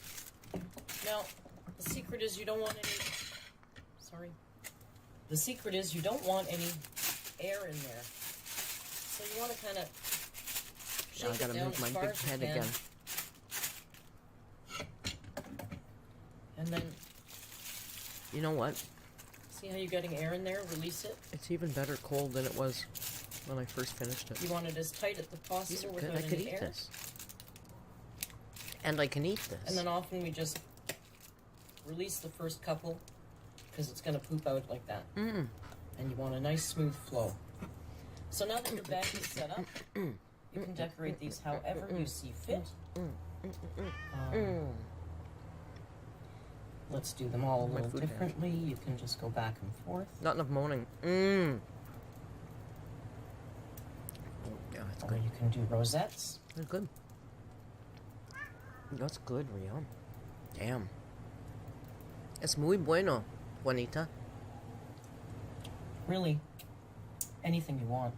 Now, the secret is you don't want any. Sorry. The secret is you don't want any air in there. So you want to kind of shake now I gotta it down move my as far big as you head can. again. And then You know what? see how you're getting air in there? Release it. It's even better cold than it was when I first finished it. You want it as tight as These possible are good. without I could any eat air. this. And I can eat this. And then often we just release the first couple because it's going to poop out like that. Mm. And you want a nice smooth flow. So now that your bag is set up, you can decorate these however you see fit. Let's do them all a My little food hand. differently. You can just go back and forth. Not enough moaning. Mm. Oh, yeah, that's Or good. you can do rosettes. That's good. That's good, Rio. Damn. Es muy bueno, Juanita. Really, anything you want.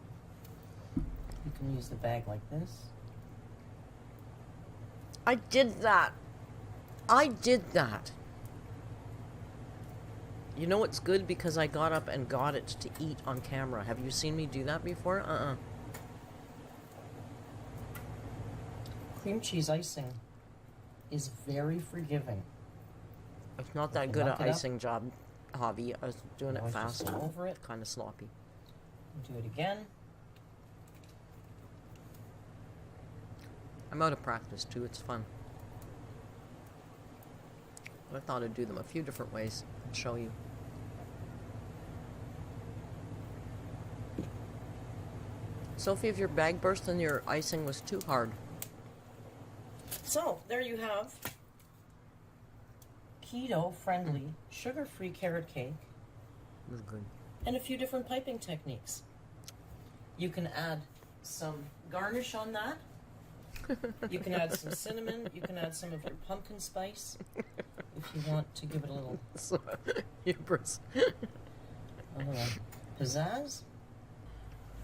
You can use the bag like this. I did that. I did that. You know it's good because I got up and got it to eat on camera. Have you seen me do that before? Cream cheese icing is very forgiving. It's not that You good knock at it up. icing job, hobby. I was doing it Always fast. just over it. Kind of sloppy. Do it again. I'm out of practice too. It's fun. But I thought I'd do them a few different ways and show you. Sophie, if your bag burst and your icing was too hard. So, there you have keto-friendly, sugar-free carrot cake It was good. and a few different piping techniques. You can add some garnish on that. You can add some cinnamon. You can add some of your pumpkin spice if you want to give it a little So, hubris. pizzazz.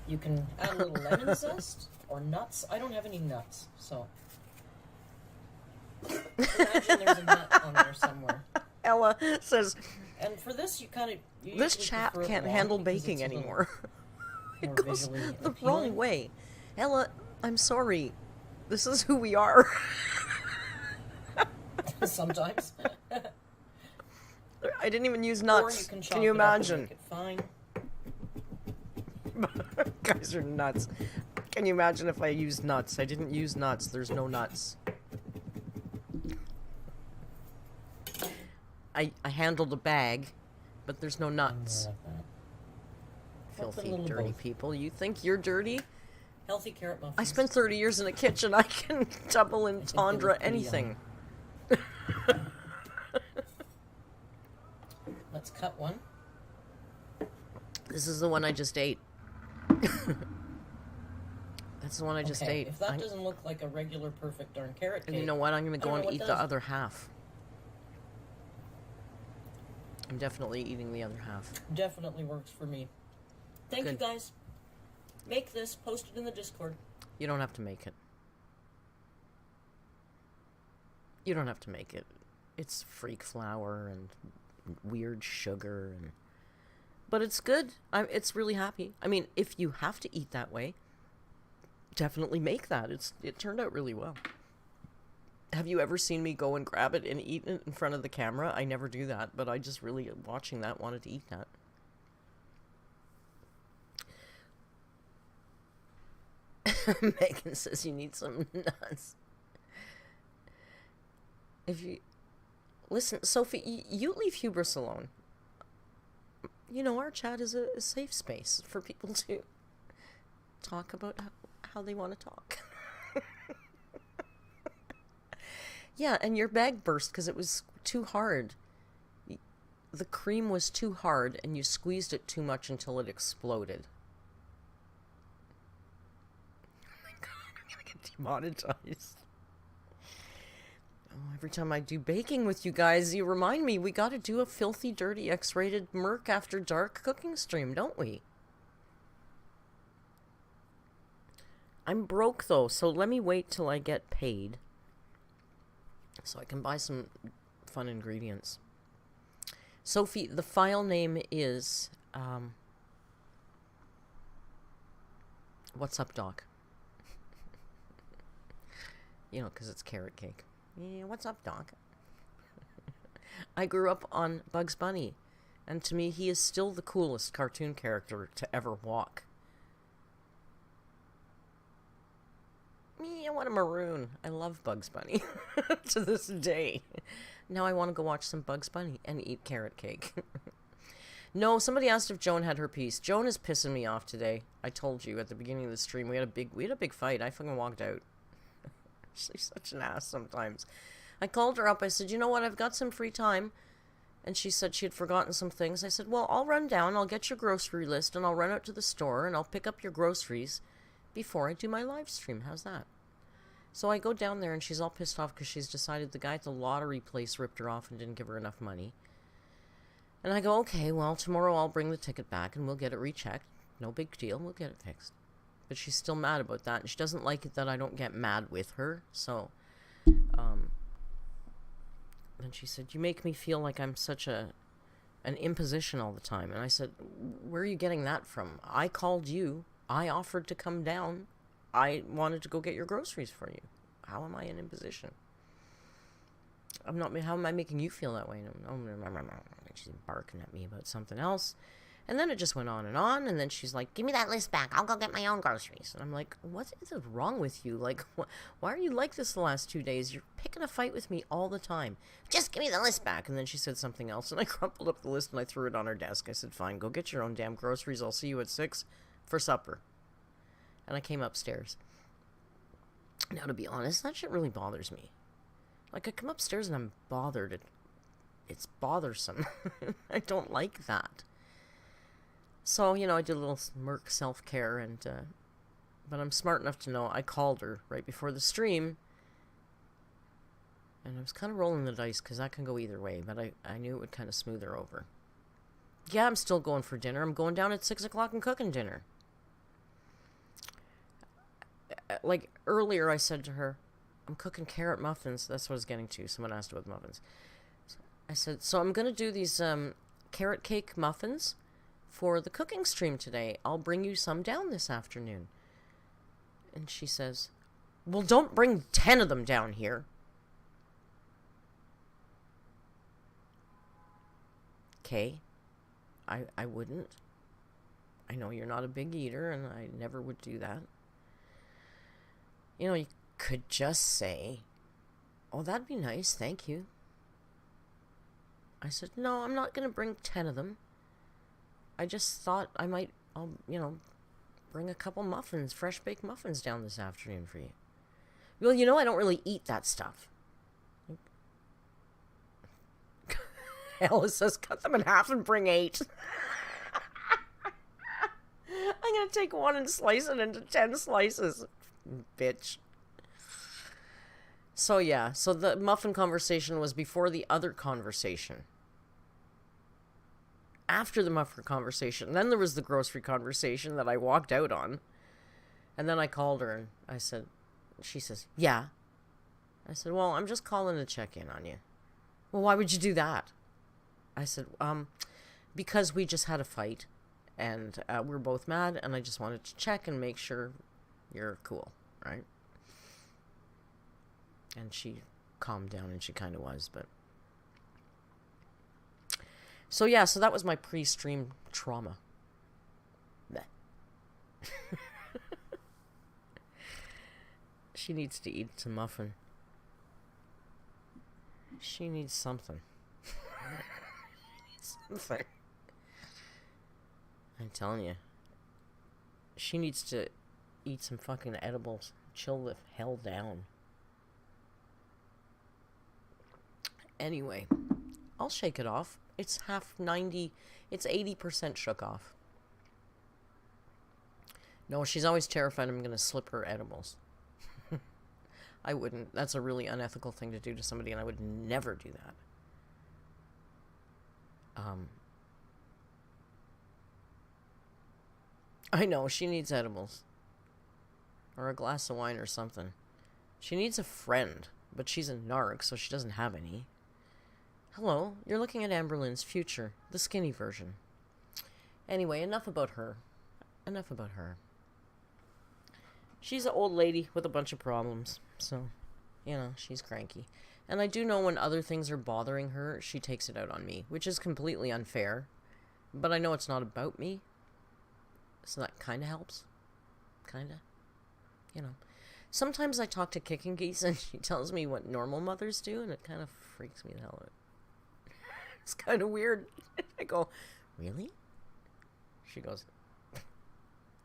You can add a little lemon zest or nuts. I don't have any nuts, so imagine there's a nut on there somewhere. Ella says, And for this, you kind of this chap can't handle baking anymore. It goes the wrong way. Ella, I'm sorry. This is who we are. Sometimes. I didn't even use Or nuts. you can Can you chop it up and imagine? make it fine. Guys are nuts. Can you imagine if I used nuts? I didn't use nuts. There's no nuts. I handled a bag, but there's no nuts. Like that. Help a Filthy, little dirty both. people. You think you're dirty? Healthy carrot muffins. I spent 30 years in a kitchen. I can double think they entendre look pretty anything. Let's cut one. This is the one I just ate. That's the one I just Okay, ate. if that doesn't look like a regular perfect darn carrot cake, And you know what? I'm going to I go don't and know eat what the does. other half. I'm definitely eating the other half. definitely works for me. Thank you Good. guys. Make this, post it in the Discord. You don't have to make it. You don't have to make it. It's freak flour and weird sugar and but it's good. It's really happy. I mean, if you have to eat that way, definitely make that. It turned out really well. Have you ever seen me go and grab it and eat it in front of the camera? I never do that, but I just really, watching that, wanted to eat that. Megan says you need some nuts. If you... Listen, Sophie, you leave hubris alone. You know, our chat is a safe space for people to talk about how they want to talk. Yeah, and your bag burst because it was too hard. The cream was too hard, and you squeezed it too much until it exploded. Oh my god, I'm gonna get demonetized. Oh, every time I do baking with you guys, you remind me we gotta do a filthy, dirty, X-rated Merc After Dark cooking stream, don't we? I'm broke, though, so let me wait till I get paid so I can buy some fun ingredients. Sophie, the file name is, What's Up, Doc? You know, because it's carrot cake. Yeah, what's up, Doc? I grew up on Bugs Bunny, and to me, he is still the coolest cartoon character to ever walk. Me, I want a maroon. I love Bugs Bunny to this day. Now I want to go watch some Bugs Bunny and eat carrot cake. No, somebody asked if Joan had her piece. Joan is pissing me off today. I told you at the beginning of the stream we had a big fight. I fucking walked out. She's such an ass sometimes. I called her up. I said, you know what? I've got some free time. And she said she had forgotten some things. I said, well, I'll run down. I'll get your grocery list and I'll run out to the store and I'll pick up your groceries before I do my live stream. How's that? So I go down there and she's all pissed off because she's decided the guy at the lottery place ripped her off and didn't give her enough money. And I go, okay, well, tomorrow I'll bring the ticket back and we'll get it rechecked. No big deal. We'll get it fixed. But she's still mad about that. And she doesn't like it that I don't get mad with her. So, and she said, you make me feel like I'm such an imposition all the time. And I said, where are you getting that from? I called you. I offered to come down. I wanted to go get your groceries for you. How am I an imposition? I'm not. How am I making you feel that way? She's barking at me about something else. And then it just went on. And then she's like, give me that list back. I'll go get my own groceries. And I'm like, what is wrong with you? Like, why are you like this the last 2 days? You're picking a fight with me all the time. Just give me the list back. And then she said something else. And I crumpled up the list and I threw it on her desk. I said, fine, go get your own damn groceries. I'll see you at 6 for supper. And I came upstairs. Now, to be honest, that shit really bothers me. Like, I come upstairs and I'm bothered. It's bothersome. I don't like that. So, I did a little Merc self-care, and but I'm smart enough to know I called her right before the stream, and I was kind of rolling the dice, because that can go either way, but I knew it would kind of smooth her over. Yeah, I'm still going for dinner. I'm going down at 6 o'clock and cooking dinner. Like, earlier I said to her, I'm cooking carrot muffins. That's what I was getting to. Someone asked about muffins. I said, so I'm going to do these carrot cake muffins for the cooking stream today. I'll bring you some down this afternoon. And she says, well, don't bring 10 of them down here. Okay. I wouldn't. I know you're not a big eater, and I never would do that. You could just say, oh, that'd be nice, thank you. I said, no, I'm not going to bring 10 of them. I just thought I'll bring a couple muffins, fresh baked muffins down this afternoon for you. Well, I don't really eat that stuff. Alice says, cut them in half and bring 8. I'm going to take one and slice it into 10 slices. Bitch. So the muffin conversation was before the other conversation. After the muffin conversation, then there was the grocery conversation that I walked out on. And then I called her and she says, yeah. I said, well, I'm just calling to check in on you. Well, why would you do that? I said, because we just had a fight and we're both mad and I just wanted to check and make sure you're cool, right? And she calmed down, and she kind of was, but... So that was my pre-stream trauma. She needs to eat some muffin. She needs something. Something. I'm telling you. She needs to eat some fucking edibles. Chill the hell down. Anyway, I'll shake it off. It's 80% shook off. No, she's always terrified I'm going to slip her edibles. I wouldn't. That's a really unethical thing to do to somebody, and I would never do that. I know, she needs edibles. Or a glass of wine or something. She needs a friend, but she's a narc, so she doesn't have any. Hello, you're looking at Amberlynn's future, the skinny version. Anyway, enough about her. She's an old lady with a bunch of problems, so, she's cranky. And I do know when other things are bothering her, she takes it out on me, which is completely unfair. But I know it's not about me, so that kind of helps. Kinda. Sometimes I talk to Kicking Geese and she tells me what normal mothers do, and it kind of freaks me the hell out. It's kind of weird. I go, really? She goes,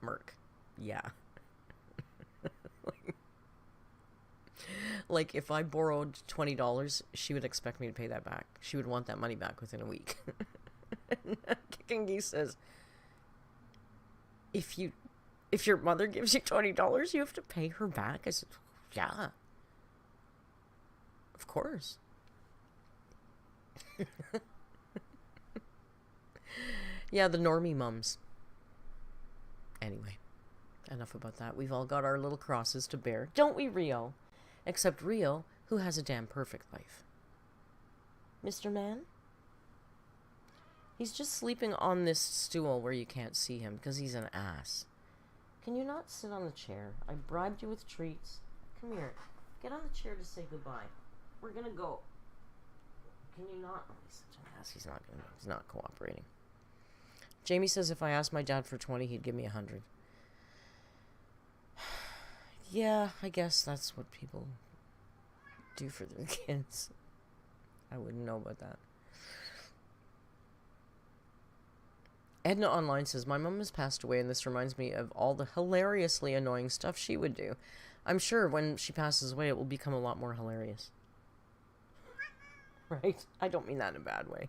Merc. Yeah. Like, if I borrowed $20, she would expect me to pay that back. She would want that money back within a week. Kicking Geese says, if your mother gives you $20, you have to pay her back? I said, yeah. Of course. Yeah, the normie mums. Anyway, enough about that. We've all got our little crosses to bear. Don't we, Rio? Except Rio, who has a damn perfect life. Mr. Man? He's just sleeping on this stool where you can't see him because he's an ass. Can you not sit on the chair? I bribed you with treats. Come here. Get on the chair to say goodbye. We're gonna go. Can you not? Oh, he's such an ass. He's not cooperating. Jamie says if I asked my dad for 20, he'd give me 100. Yeah, I guess that's what people do for their kids. I wouldn't know about that. Edna Online says, my mom has passed away, and this reminds me of all the hilariously annoying stuff she would do. I'm sure when she passes away, it will become a lot more hilarious. Right? I don't mean that in a bad way.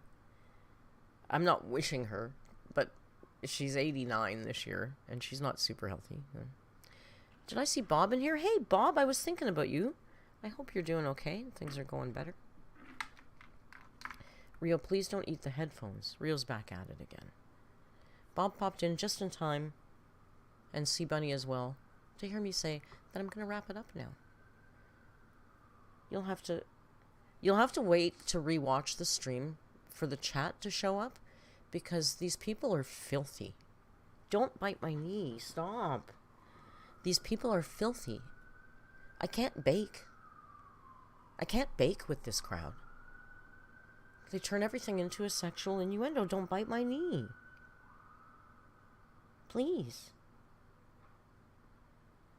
I'm not wishing her, but she's 89 this year, and she's not super healthy. Did I see Bob in here? Hey, Bob, I was thinking about you. I hope you're doing okay. Things are going better. Rio, please don't eat the headphones. Rio's back at it again. Bob popped in just in time, and Sea Bunny as well, to hear me say that I'm going to wrap it up now. You'll have to wait to rewatch the stream for the chat to show up, because these people are filthy. Don't bite my knee. Stop. These people are filthy. I can't bake. I can't bake with this crowd. They turn everything into a sexual innuendo. Don't bite my knee. Please.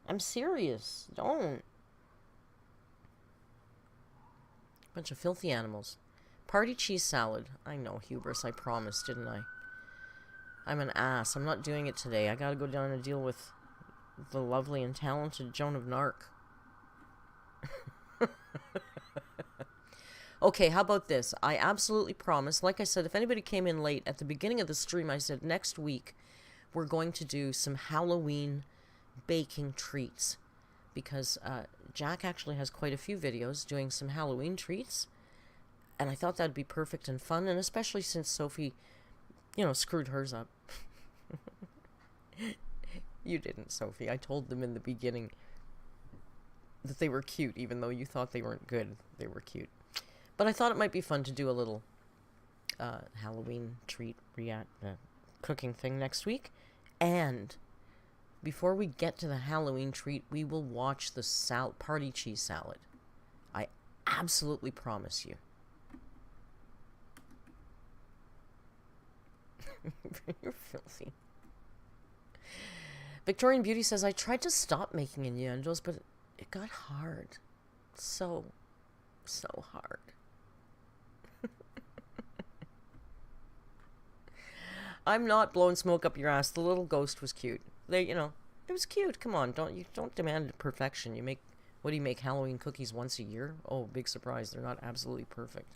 I'm serious. Don't. Bunch of filthy animals. Party cheese salad. I know, hubris. I promised, didn't I? I'm an ass. I'm not doing it today. I gotta go down and deal with the lovely and talented Joan of Narc. Okay, how about this? I absolutely promise. Like I said, if anybody came in late, at the beginning of the stream, I said next week we're going to do some Halloween baking treats. Because Jack actually has quite a few videos doing some Halloween treats. And I thought that'd be perfect and fun. And especially since Sophie, screwed hers up. You didn't, Sophie. I told them in the beginning that they were cute, even though you thought they weren't good. They were cute. But I thought it might be fun to do a little Halloween treat cooking thing next week. And before we get to the Halloween treat, we will watch the party cheese salad. I absolutely promise you. You're filthy. Victorian Beauty says, I tried to stop making innuendos, but it got hard. So hard. I'm not blowing smoke up your ass. The little ghost was cute. It was cute. Come on, don't demand perfection. What do you make, Halloween cookies once a year? Oh, big surprise. They're not absolutely perfect.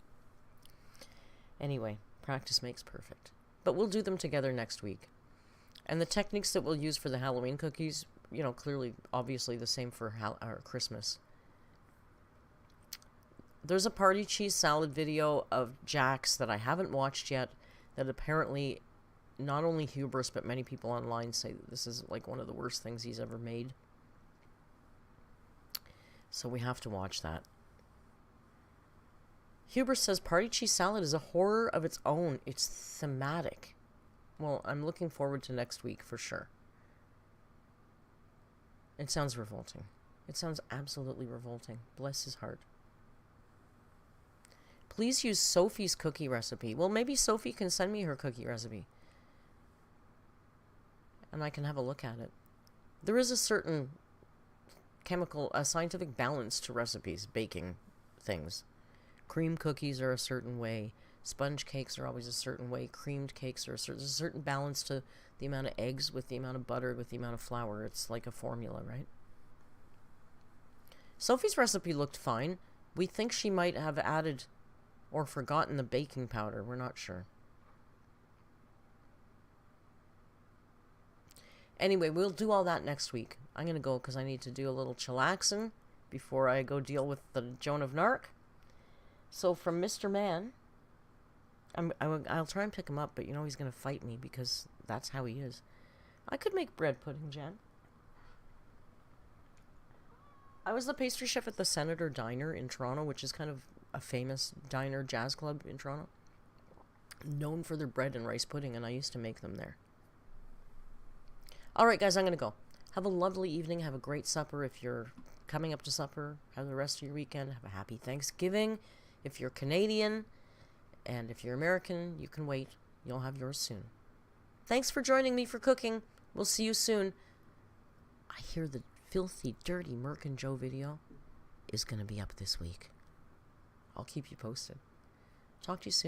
Anyway, practice makes perfect. But we'll do them together next week. And the techniques that we'll use for the Halloween cookies, clearly, obviously the same for Christmas. There's a party cheese salad video of Jack's that I haven't watched yet, that apparently not only hubris, but many people online say that this is like one of the worst things he's ever made. So we have to watch that. Hubris says party cheese salad is a horror of its own. It's thematic. Well, I'm looking forward to next week for sure. It sounds revolting. It sounds absolutely revolting. Bless his heart. Please use Sophie's cookie recipe. Well, maybe Sophie can send me her cookie recipe. And I can have a look at it. There is a certain scientific balance to recipes, baking things. Cream cookies are a certain way. Sponge cakes are always a certain way. Creamed cakes are there's a certain balance to the amount of eggs with the amount of butter with the amount of flour. It's like a formula, right? Sophie's recipe looked fine. We think she might have added or forgotten the baking powder. We're not sure. Anyway, we'll do all that next week. I'm going to go because I need to do a little chillaxing before I go deal with the Joan of Narc. So from Mr. Man, I'll try and pick him up, but you know he's going to fight me because that's how he is. I could make bread pudding, Jan. I was the pastry chef at the Senator Diner in Toronto, which is kind of a famous diner jazz club in Toronto. Known for their bread and rice pudding, and I used to make them there. Alright guys, I'm going to go. Have a lovely evening. Have a great supper if you're coming up to supper. Have the rest of your weekend. Have a happy Thanksgiving. If you're Canadian, and if you're American, you can wait. You'll have yours soon. Thanks for joining me for cooking. We'll see you soon. I hear the filthy, dirty Merc and Joe video is going to be up this week. I'll keep you posted. Talk to you soon.